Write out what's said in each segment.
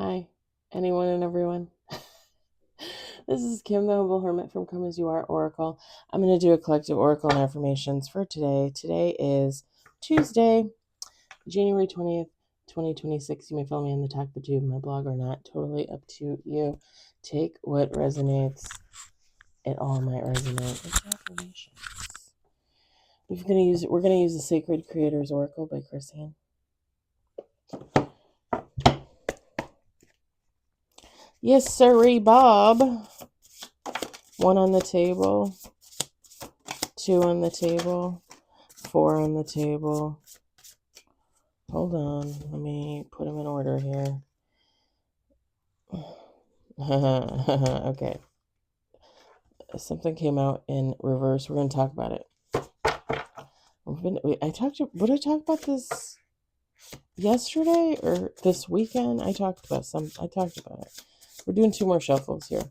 Hi, anyone and everyone. This is Kim, the Humble Hermit from Come As You Are Oracle. I'm going to do a collective oracle and affirmations for today. Today is Tuesday, January 20th, 2026. You may follow me on the Talk the Tube, my blog, or not. Totally up to you. Take what resonates. It all might resonate. It's affirmations. We're going to use the Sacred Creators Oracle by Chris Ann. Yes, sirree, Bob. 1 on the table, 2 on the table, 4 on the table. Hold on, let me put them in order here. Okay. Something came out in reverse. We're going to talk about it. What did I talk about this yesterday or this weekend? I talked about it. We're doing 2 more shuffles here.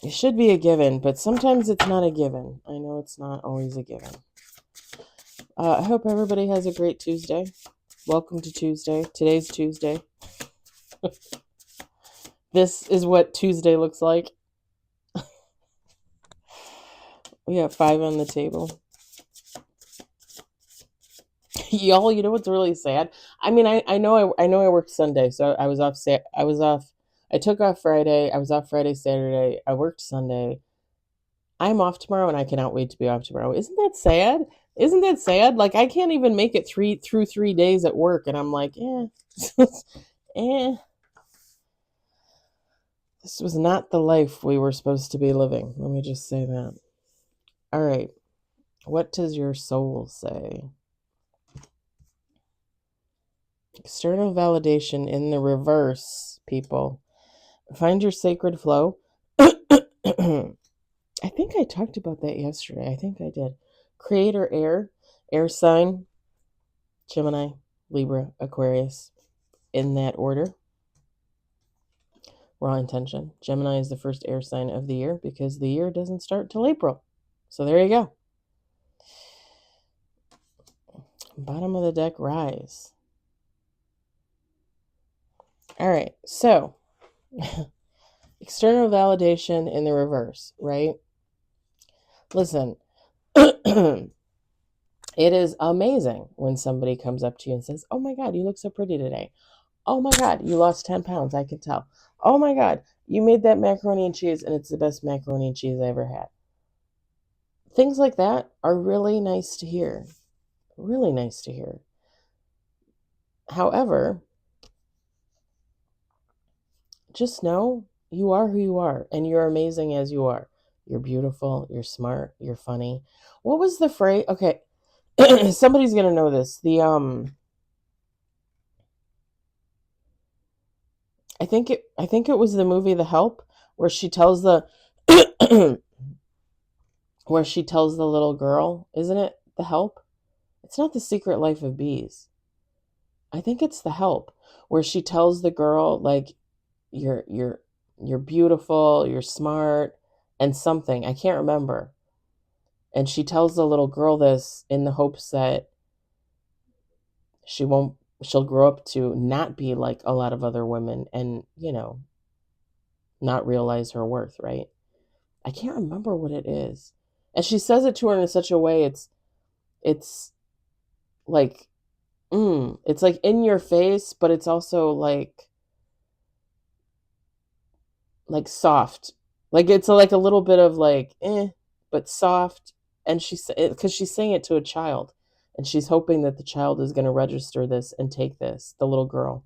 It should be a given, but sometimes it's not a given. I know it's not always a given. I hope everybody has a great Tuesday. Welcome to Tuesday. Today's Tuesday. This is what Tuesday looks like. We have 5 on the table. Y'all, you know what's really sad? I mean, I know I worked Sunday, so I was off. I took off Friday. I was off Friday, Saturday. I worked Sunday. I'm off tomorrow, and I cannot wait to be off tomorrow. Isn't that sad? Isn't that sad? Like, I can't even make it through 3 days at work, and I'm like, eh. This was not the life we were supposed to be living. Let me just say that. All right. What does your soul say? External validation in the reverse, people. Find your sacred flow. I think I talked about that yesterday. I think I did. Creator air sign, Gemini, Libra, Aquarius, in that order. Raw intention. Gemini is the first air sign of the year because the year doesn't start till April. So there you go. Bottom of the deck, rise. All right, so external validation in the reverse, right? Listen, it is amazing when somebody comes up to you and says, oh my God, you look so pretty today. Oh my God, you lost 10 pounds, I can tell. Oh my God, you made that macaroni and cheese and it's the best macaroni and cheese I ever had. Things like that are really nice to hear. Really nice to hear. However, just know you are who you are and you're amazing as you are. You're beautiful, you're smart, you're funny. What was the phrase? Okay, somebody's going to know this. I think it was the movie The Help where she tells the little girl, isn't it? The Help? It's not The Secret Life of Bees. I think it's The Help where she tells the girl like you're beautiful, you're smart and something. I can't remember. And she tells the little girl this in the hopes that she'll grow up to not be like a lot of other women and, not realize her worth, right? I can't remember what it is. And she says it to her in such a way it's like it's like in your face, but it's also like soft. Like it's like a little bit of like but soft. And because she's saying it to a child and she's hoping that the child is going to register this and take this, the little girl,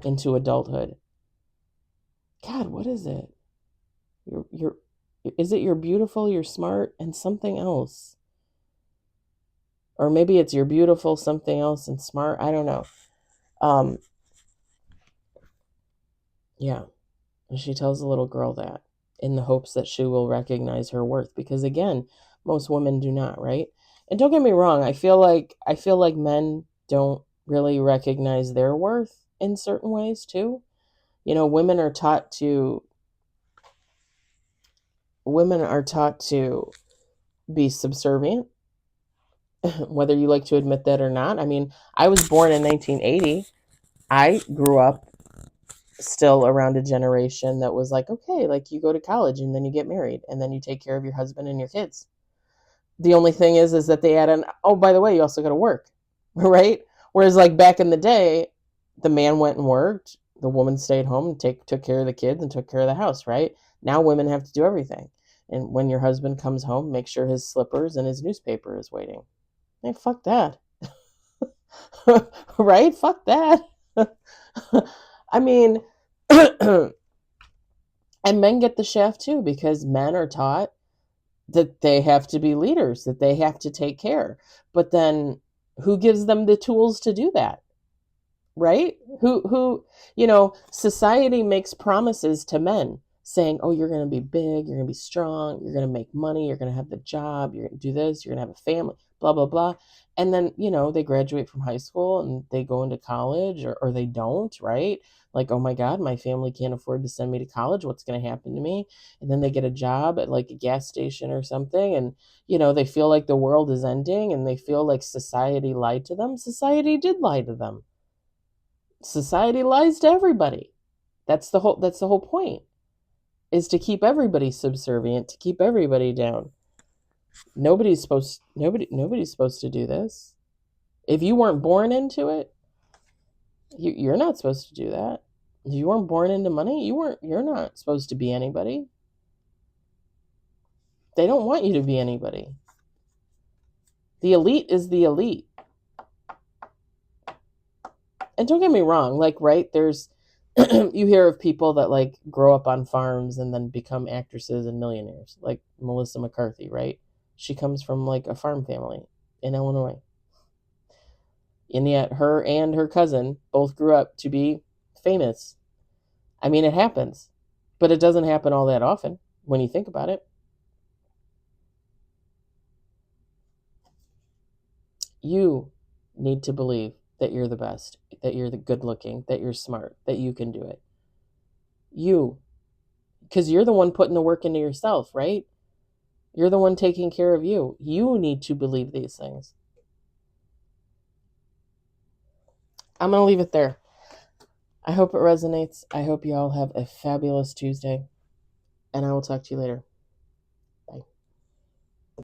into adulthood. God, what is it? Is it you're beautiful, you're smart, and something else? Or maybe it's you're beautiful, something else, and smart. I don't know. Yeah. And she tells the little girl that in the hopes that she will recognize her worth. Because again, most women do not, right? And don't get me wrong, I feel like men don't really recognize their worth in certain ways too. Women are taught to be subservient whether you like to admit that or not. I mean, I was born in 1980. I grew up still around a generation that was like, okay, like you go to college and then you get married and then you take care of your husband and your kids. The only thing is that they add an, oh, by the way, you also got to work, right? Whereas like back in the day, the man went and worked, the woman stayed home and took care of the kids and took care of the house, right? Now women have to do everything. And when your husband comes home, make sure his slippers and his newspaper is waiting. Hey, fuck that. Right? Fuck that. I mean, and men get the shaft too because men are taught that they have to be leaders, that they have to take care. But then who gives them the tools to do that? Right? Society makes promises to men saying, oh, you're going to be big, you're going to be strong, you're going to make money, you're going to have the job, you're going to do this, you're going to have a family, blah, blah, blah. And then, they graduate from high school and they go into college or they don't, right? Like, oh my God, my family can't afford to send me to college. What's going to happen to me? And then they get a job at like a gas station or something. And, they feel like the world is ending and they feel like society lied to them. Society did lie to them. Society lies to everybody. That's the whole point, is to keep everybody subservient, to keep everybody down. Nobody's supposed to do this. If you weren't born into it, you're not supposed to do that. If you weren't born into money, you're not supposed to be anybody. They don't want you to be anybody. The elite is the elite. And don't get me wrong, like, right, there's you hear of people that like grow up on farms and then become actresses and millionaires, like Melissa McCarthy, right? She comes from like a farm family in Illinois. And yet her and her cousin both grew up to be famous. I mean, it happens, but it doesn't happen all that often when you think about it. You need to believe that you're the best, that you're the good looking, that you're smart, that you can do it. You, because you're the one putting the work into yourself, right? You're the one taking care of you. You need to believe these things. I'm going to leave it there. I hope it resonates. I hope you all have a fabulous Tuesday, and I will talk to you later.